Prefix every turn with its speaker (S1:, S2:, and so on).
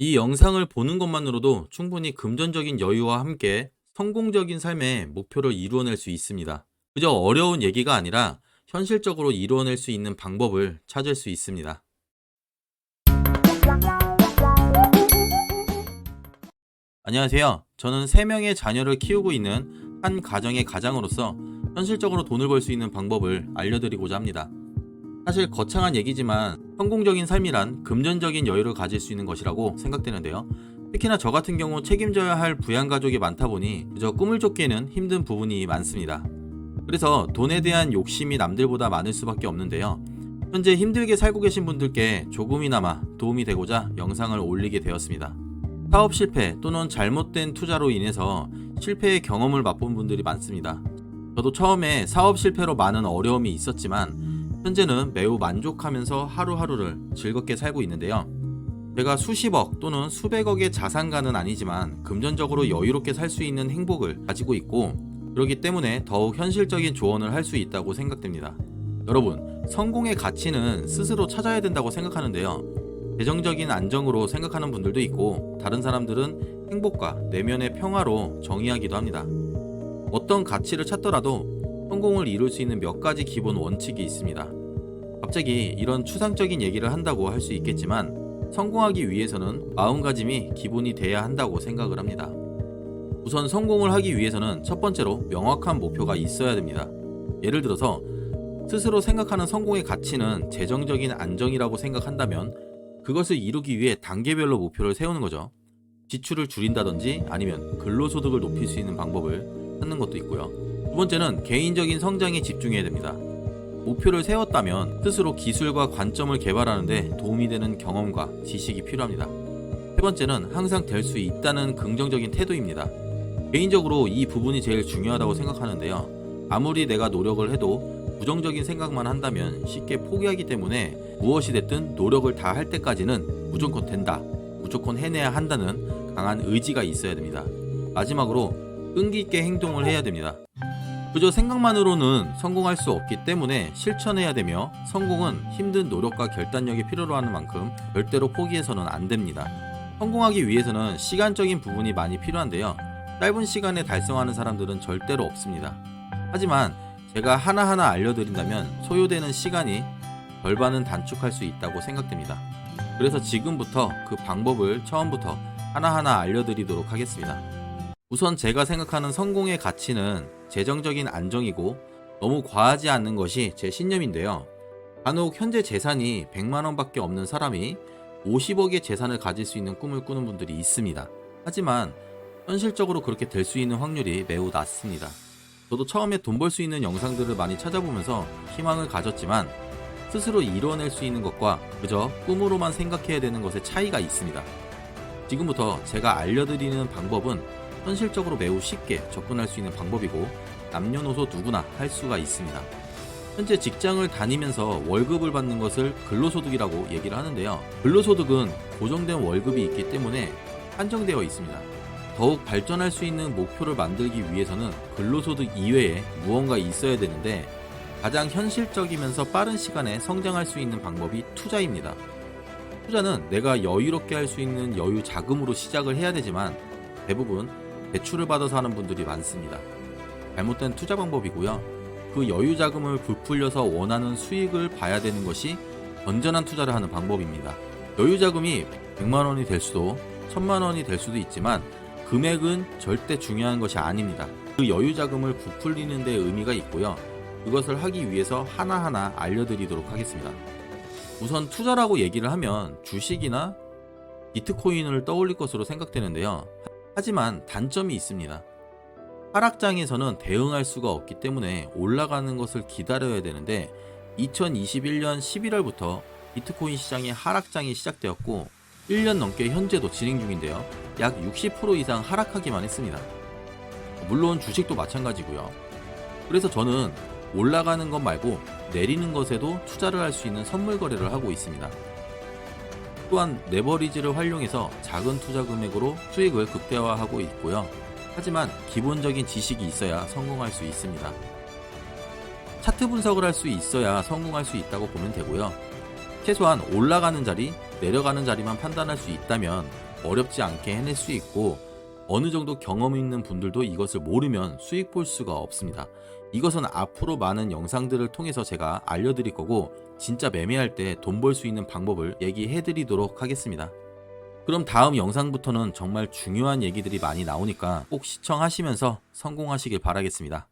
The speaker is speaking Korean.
S1: 이 영상을 보는 것만으로도 충분히 금전적인 여유와 함께 성공적인 삶의 목표를 이루어낼 수 있습니다. 그저 어려운 얘기가 아니라 현실적으로 이루어낼 수 있는 방법을 찾을 수 있습니다. 안녕하세요. 저는 3명의 자녀를 키우고 있는 한 가정의 가장으로서 현실적으로 돈을 벌 수 있는 방법을 알려드리고자 합니다. 사실 거창한 얘기지만 성공적인 삶이란 금전적인 여유를 가질 수 있는 것이라고 생각되는데요. 특히나 저 같은 경우 책임져야 할 부양가족이 많다 보니 그저 꿈을 쫓기에는 힘든 부분이 많습니다. 그래서 돈에 대한 욕심이 남들보다 많을 수밖에 없는데요. 현재 힘들게 살고 계신 분들께 조금이나마 도움이 되고자 영상을 올리게 되었습니다. 사업 실패 또는 잘못된 투자로 인해서 실패의 경험을 맛본 분들이 많습니다. 저도 처음에 사업 실패로 많은 어려움이 있었지만 현재는 매우 만족하면서 하루하루를 즐겁게 살고 있는데요. 제가 수십억 또는 수백억의 자산가는 아니지만 금전적으로 여유롭게 살 수 있는 행복을 가지고 있고, 그렇기 때문에 더욱 현실적인 조언을 할 수 있다고 생각됩니다. 여러분, 성공의 가치는 스스로 찾아야 된다고 생각하는데요. 재정적인 안정으로 생각하는 분들도 있고, 다른 사람들은 행복과 내면의 평화로 정의하기도 합니다. 어떤 가치를 찾더라도 성공을 이룰 수 있는 몇 가지 기본 원칙이 있습니다. 갑자기 이런 추상적인 얘기를 한다고 할 수 있겠지만 성공하기 위해서는 마음가짐이 기본이 돼야 한다고 생각을 합니다. 우선 성공을 하기 위해서는 첫 번째로 명확한 목표가 있어야 됩니다. 예를 들어서 스스로 생각하는 성공의 가치는 재정적인 안정이라고 생각한다면 그것을 이루기 위해 단계별로 목표를 세우는 거죠. 지출을 줄인다든지 아니면 근로소득을 높일 수 있는 방법을 찾는 것도 있고요. 두 번째는 개인적인 성장에 집중해야 됩니다. 목표를 세웠다면 스스로 기술과 관점을 개발하는데 도움이 되는 경험과 지식이 필요합니다. 세 번째는 항상 될 수 있다는 긍정적인 태도입니다. 개인적으로 이 부분이 제일 중요하다고 생각하는데요. 아무리 내가 노력을 해도 부정적인 생각만 한다면 쉽게 포기하기 때문에 무엇이 됐든 노력을 다 할 때까지는 무조건 된다, 무조건 해내야 한다는 강한 의지가 있어야 됩니다. 마지막으로 끈기 있게 행동을 해야 됩니다. 그저 생각만으로는 성공할 수 없기 때문에 실천해야 되며, 성공은 힘든 노력과 결단력이 필요로 하는 만큼 절대로 포기해서는 안 됩니다. 성공하기 위해서는 시간적인 부분이 많이 필요한데요. 짧은 시간에 달성하는 사람들은 절대로 없습니다. 하지만 제가 하나하나 알려드린다면 소요되는 시간이 절반은 단축할 수 있다고 생각됩니다. 그래서 지금부터 그 방법을 처음부터 하나하나 알려드리도록 하겠습니다. 우선 제가 생각하는 성공의 가치는 재정적인 안정이고 너무 과하지 않는 것이 제 신념인데요. 간혹 현재 재산이 100만 원밖에 없는 사람이 50억의 재산을 가질 수 있는 꿈을 꾸는 분들이 있습니다. 하지만 현실적으로 그렇게 될 수 있는 확률이 매우 낮습니다. 저도 처음에 돈 벌 수 있는 영상들을 많이 찾아보면서 희망을 가졌지만 스스로 이뤄낼 수 있는 것과 그저 꿈으로만 생각해야 되는 것의 차이가 있습니다. 지금부터 제가 알려드리는 방법은 현실적으로 매우 쉽게 접근할 수 있는 방법이고 남녀노소 누구나 할 수가 있습니다. 현재 직장을 다니면서 월급을 받는 것을 근로소득이라고 얘기를 하는데요. 근로소득은 고정된 월급이 있기 때문에 한정되어 있습니다. 더욱 발전할 수 있는 목표를 만들기 위해서는 근로소득 이외에 무언가 있어야 되는데, 가장 현실적이면서 빠른 시간에 성장할 수 있는 방법이 투자입니다. 투자는 내가 여유롭게 할 수 있는 여유 자금으로 시작을 해야 되지만 대부분 대출을 받아서 하는 분들이 많습니다. 잘못된 투자 방법이고요. 그 여유 자금을 부풀려서 원하는 수익을 봐야 되는 것이 건전한 투자를 하는 방법입니다. 여유 자금이 100만 원이 될 수도 1000만 원이 될 수도 있지만 금액은 절대 중요한 것이 아닙니다. 그 여유 자금을 부풀리는 데 의미가 있고요. 그것을 하기 위해서 하나하나 알려드리도록 하겠습니다. 우선 투자라고 얘기를 하면 주식이나 비트코인을 떠올릴 것으로 생각되는데요. 하지만 단점이 있습니다. 하락장에서는 대응할 수가 없기 때문에 올라가는 것을 기다려야 되는데 2021년 11월부터 비트코인 시장의 하락장이 시작되었고 1년 넘게 현재도 진행 중인데요. 약 60% 이상 하락하기만 했습니다. 물론 주식도 마찬가지고요. 그래서 저는 올라가는 것 말고 내리는 것에도 투자를 할 수 있는 선물 거래를 하고 있습니다. 또한 레버리지를 활용해서 작은 투자 금액으로 수익을 극대화하고 있고요. 하지만 기본적인 지식이 있어야 성공할 수 있습니다. 차트 분석을 할 수 있어야 성공할 수 있다고 보면 되고요. 최소한 올라가는 자리, 내려가는 자리만 판단할 수 있다면 어렵지 않게 해낼 수 있고, 어느 정도 경험 있는 분들도 이것을 모르면 수익 볼 수가 없습니다. 이것은 앞으로 많은 영상들을 통해서 제가 알려드릴 거고, 진짜 매매할 때 돈 벌 수 있는 방법을 얘기해 드리도록 하겠습니다. 그럼 다음 영상부터는 정말 중요한 얘기들이 많이 나오니까 꼭 시청하시면서 성공하시길 바라겠습니다.